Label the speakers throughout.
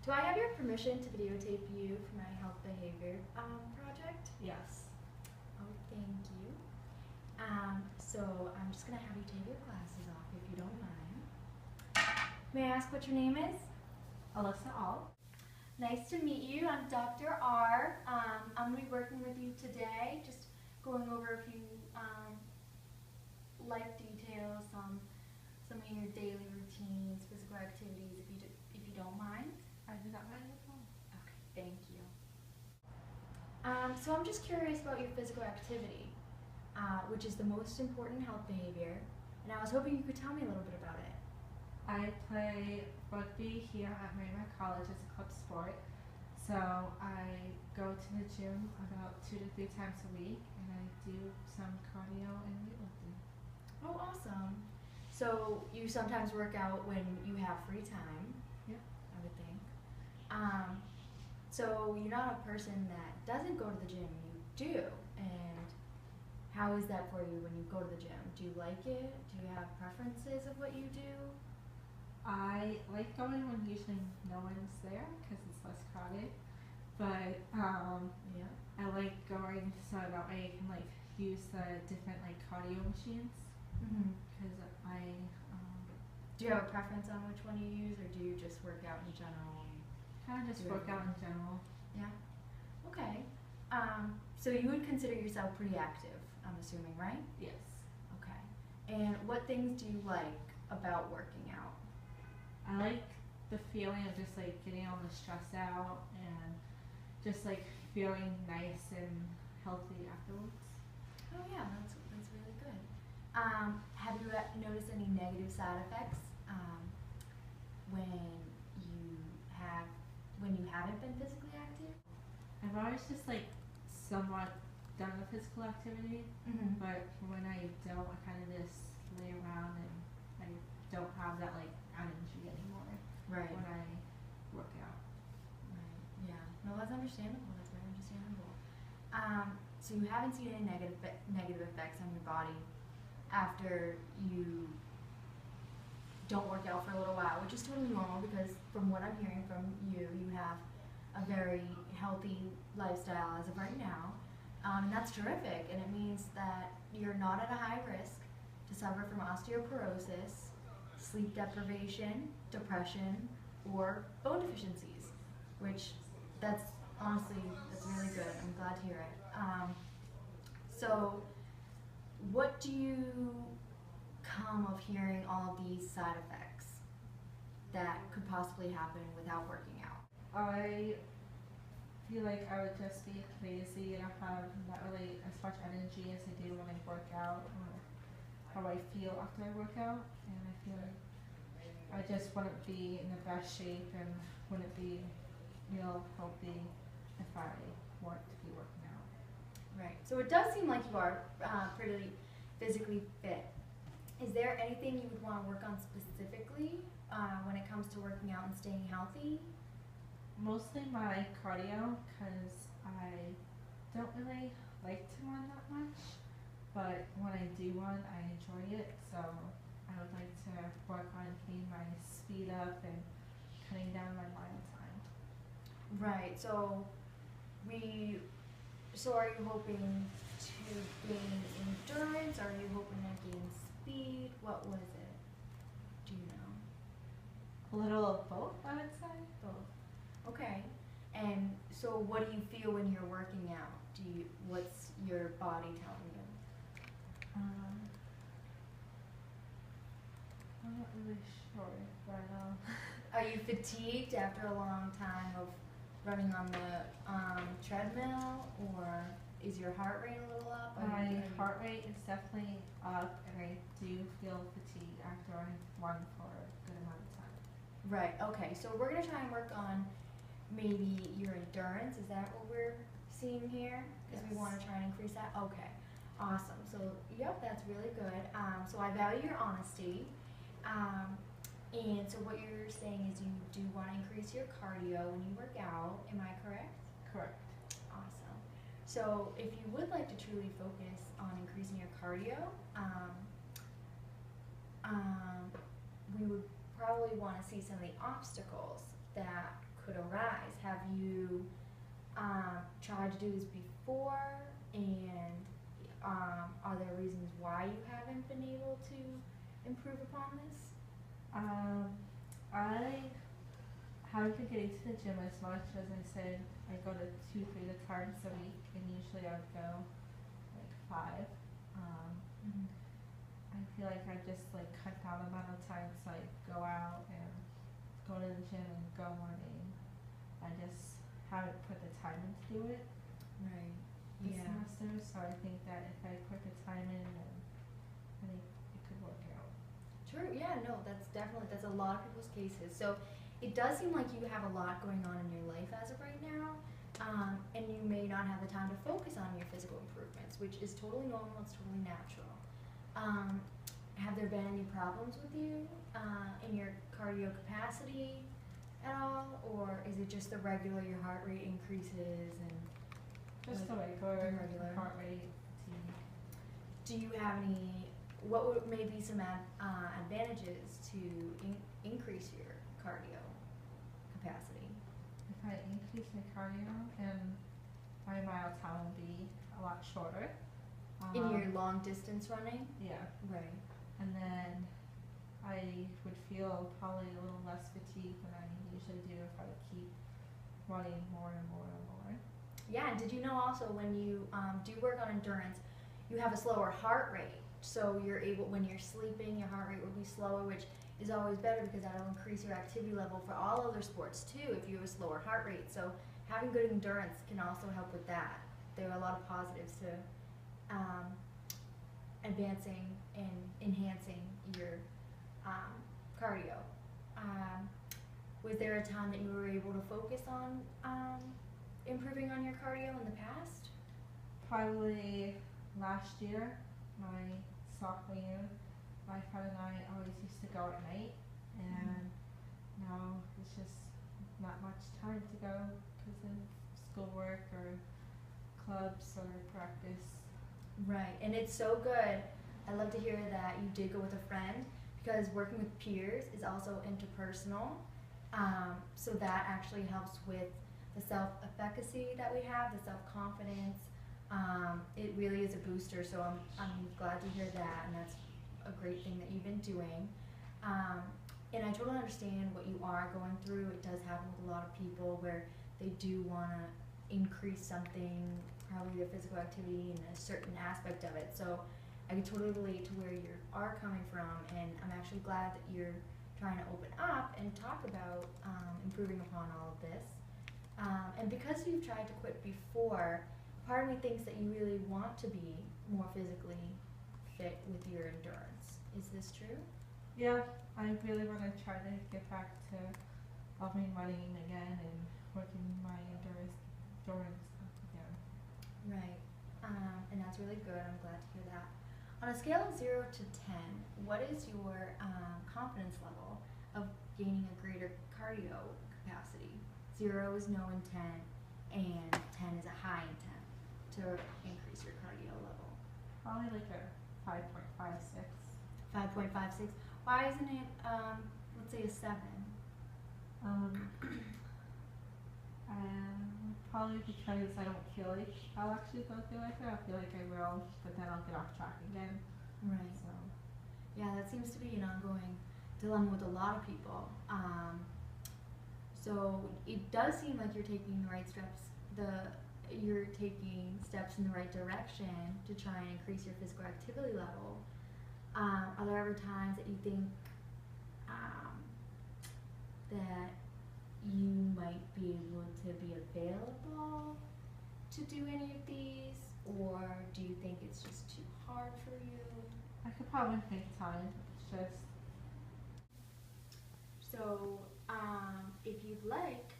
Speaker 1: Do I have your permission to videotape you for my health behavior project?
Speaker 2: Yes.
Speaker 1: Oh, thank you. So I'm just gonna have you take your glasses off if you don't mind. May I ask what your name is?
Speaker 2: Alyssa All.
Speaker 1: Nice to meet you. I'm Dr. R. I'm gonna be working with you today, just going over a few life details, some of your daily routines, physical activities, if you don't mind.
Speaker 2: I do not mind at all.
Speaker 1: Okay, thank you. So I'm just curious about your physical activity, which is the most important health behavior, and I was hoping you could tell me a little bit about it.
Speaker 2: I play rugby here at Marymount College as a club sport. So I go to the gym about 2 to 3 times a week, and I do some cardio and weightlifting.
Speaker 1: Oh, awesome. So you sometimes work out when you have free time.
Speaker 2: Yeah.
Speaker 1: I would think. So you're not a person that doesn't go to the gym, you do. And how is that for you when you go to the gym? Do you like it? Do you have preferences of what you do?
Speaker 2: I like going when usually no one's there because it's less crowded. But
Speaker 1: Yeah.
Speaker 2: I like going so that way I can like use the different like cardio machines because
Speaker 1: Do you have a preference on which one you use, or do you just work out in general?
Speaker 2: kind of just work out in general.
Speaker 1: Yeah. Okay. So you would consider yourself pretty active, I'm assuming, right?
Speaker 2: Yes.
Speaker 1: Okay. And what things do you like about working out?
Speaker 2: I like the feeling of just like getting all the stress out and just like feeling nice and healthy afterwards.
Speaker 1: Oh yeah, that's really good. Have you noticed any negative side effects when you haven't been physically active?
Speaker 2: I've always just like somewhat done a physical activity, but when I don't, I kind of just lay around and I don't have that like energy anymore
Speaker 1: Right.
Speaker 2: when I work out.
Speaker 1: Right. Yeah. No, that's understandable. That's very understandable. So you haven't seen any negative effects on your body after you don't work out for a little while, which is totally normal because from what I'm hearing from you, you have a very healthy lifestyle as of right now. And that's terrific, and it means that you're not at a high risk to suffer from osteoporosis, sleep deprivation, depression, or bone deficiencies, which that's really good. I'm glad to hear it. So what do you come of hearing all of these side effects that could possibly happen without working out?
Speaker 2: I feel like I would just be lazy and I have not really as much energy as I do when I work out or how I feel after I work out, and I feel like I just wouldn't be in the best shape and wouldn't be real healthy if I weren't to be working out.
Speaker 1: Right. So it does seem like you are pretty physically fit. Is there anything you would want to work on specifically when it comes to working out and staying healthy?
Speaker 2: Mostly my cardio, because I don't really like to run that much, but when I do run, I enjoy it, so I would like to work on getting my speed up and cutting down my mile time.
Speaker 1: Right. So are you hoping to gain endurance? Are you hoping to gain speed? What was it? Do you know?
Speaker 2: A little of both, I would say.
Speaker 1: Both. Okay. And so what do you feel when you're working out? What's your body telling you?
Speaker 2: I'm not really sure right now.
Speaker 1: Are you fatigued after a long time of running on the treadmill, or is your heart rate a little up?
Speaker 2: My heart rate is definitely up, and I do feel fatigued after I run for a good amount of time.
Speaker 1: Right, okay, so we're going to try and work on maybe your endurance. Is that what we're seeing here? Because we want to try and increase that? Okay, awesome. So, yep, that's really good. So I value your honesty. And so what you're saying is you do want to increase your cardio when you work out. Am I correct?
Speaker 2: Correct.
Speaker 1: Awesome. So if you would like to truly focus on increasing your cardio, we would probably want to see some of the obstacles that could arise. Have you tried to do this before, and are there reasons why you haven't been able to improve upon this?
Speaker 2: I haven't been getting to the gym as much. As I said, I go to 2-3 times a week, and usually I would go like 5.
Speaker 1: Mm-hmm.
Speaker 2: I feel like I just like cut down the amount of times I go out and go to the gym and go running. I just haven't put the time in to do it
Speaker 1: Right.
Speaker 2: this
Speaker 1: Yeah.
Speaker 2: semester, so I think that if I put the time in, then I think it could work out.
Speaker 1: True. Yeah. No. That's a lot of people's cases. So it does seem like you have a lot going on in your life as of right now, and you may not have the time to focus on your physical improvements, which is totally normal. It's totally natural. Have there been any problems with you in your cardio capacity at all, or is it just the regular your heart rate increases and
Speaker 2: Just the
Speaker 1: like,
Speaker 2: regular heart rate, fatigue.
Speaker 1: do you have any? What would maybe some advantages to increase your cardio capacity?
Speaker 2: If I increase my cardio, and my mile time will be a lot shorter.
Speaker 1: In your long distance running?
Speaker 2: Yeah.
Speaker 1: Right.
Speaker 2: And then I would feel probably a little less fatigue than I usually do if I would keep running more and more and more.
Speaker 1: Yeah, and did you know also when you do work on endurance, you have a slower heart rate. So you're able, when you're sleeping, your heart rate will be slower, which is always better because that'll increase your activity level for all other sports too if you have a slower heart rate. So having good endurance can also help with that. There are a lot of positives to advancing and enhancing your cardio. Was there a time that you were able to focus on improving on your cardio in the past?
Speaker 2: Probably last year, my sophomore year, my friend and I always used to go at night, and now it's just not much time to go because of schoolwork or clubs or practice.
Speaker 1: Right, and it's so good. I love to hear that you did go with a friend because working with peers is also interpersonal. So that actually helps with the self-efficacy that we have, the self-confidence. It really is a booster, so I'm glad to hear that, and that's a great thing that you've been doing. And I totally understand what you are going through. It does happen with a lot of people where they do want to increase something, probably their physical activity in a certain aspect of it. So I can totally relate to where you are coming from, and I'm actually glad that you're trying to open up and talk about improving upon all of this. And because you've tried to quit before, part of me thinks that you really want to be more physically fit with your endurance. Is this true?
Speaker 2: Yeah, I really want to try to get back to loving running again and working my endurance up again.
Speaker 1: Right. And that's really good. I'm glad to hear that. On a scale of 0 to 10, what is your confidence level of gaining a greater cardio capacity? 0 is no intent, and 10 is a high intent to increase your cardio level.
Speaker 2: Probably like a 5.56.
Speaker 1: 5.56. Why isn't it, let's say, a 7?
Speaker 2: Probably because I don't feel like I'll actually go through like that. I feel like I will, but then I'll get off track again.
Speaker 1: Right.
Speaker 2: So
Speaker 1: Yeah, that seems to be an ongoing dilemma with a lot of people. So it does seem like you're taking the right steps. You're taking steps in the right direction to try and increase your physical activity level. Are there ever times that you think that you might be able to be available to do any of these, or do you think it's just too hard for you?
Speaker 2: I could probably make time. It's just
Speaker 1: So, if you'd like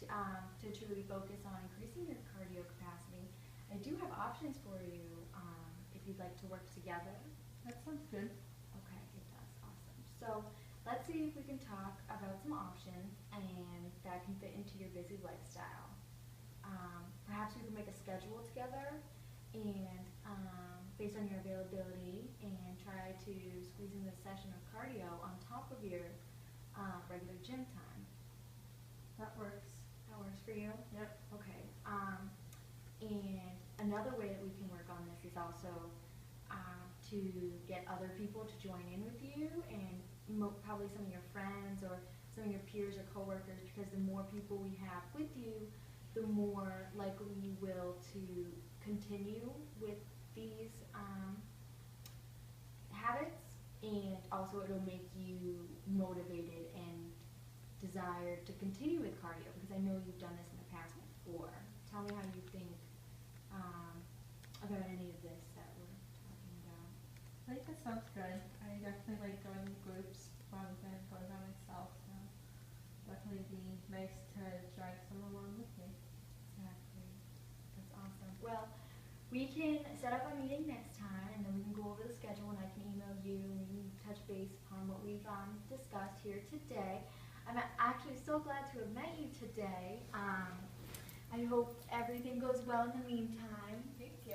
Speaker 1: to truly focus on increasing your cardio capacity, I do have options for you if you'd like to work together.
Speaker 2: that sounds good.
Speaker 1: Okay, it does. Awesome. So, let's see if we can talk about some options and that can fit into your busy lifestyle. Perhaps we can make a schedule together and based on your availability and try to squeeze in this session of cardio on top of your regular gym time.
Speaker 2: That works.
Speaker 1: for you?
Speaker 2: Yep.
Speaker 1: Okay. And another way that we can work on this is also to get other people to join in with you, and probably some of your friends or some of your peers or coworkers, because the more people we have with you, the more likely you will to continue with these habits, and also it'll make you motivated and desired to continue with cardio, because I know you've done this in the past before. Tell me how you think about any of this that we're talking about.
Speaker 2: I think that sounds good. I definitely like going in groups rather than going by myself, so definitely be nice to drag someone along with me.
Speaker 1: Exactly. That's awesome. Well, we can set up a meeting next time, and then we can go over the schedule, and I can email you, and we can touch base upon what we've discussed here today. I'm actually so glad to have met you today. I hope everything goes well in the meantime.
Speaker 2: Thank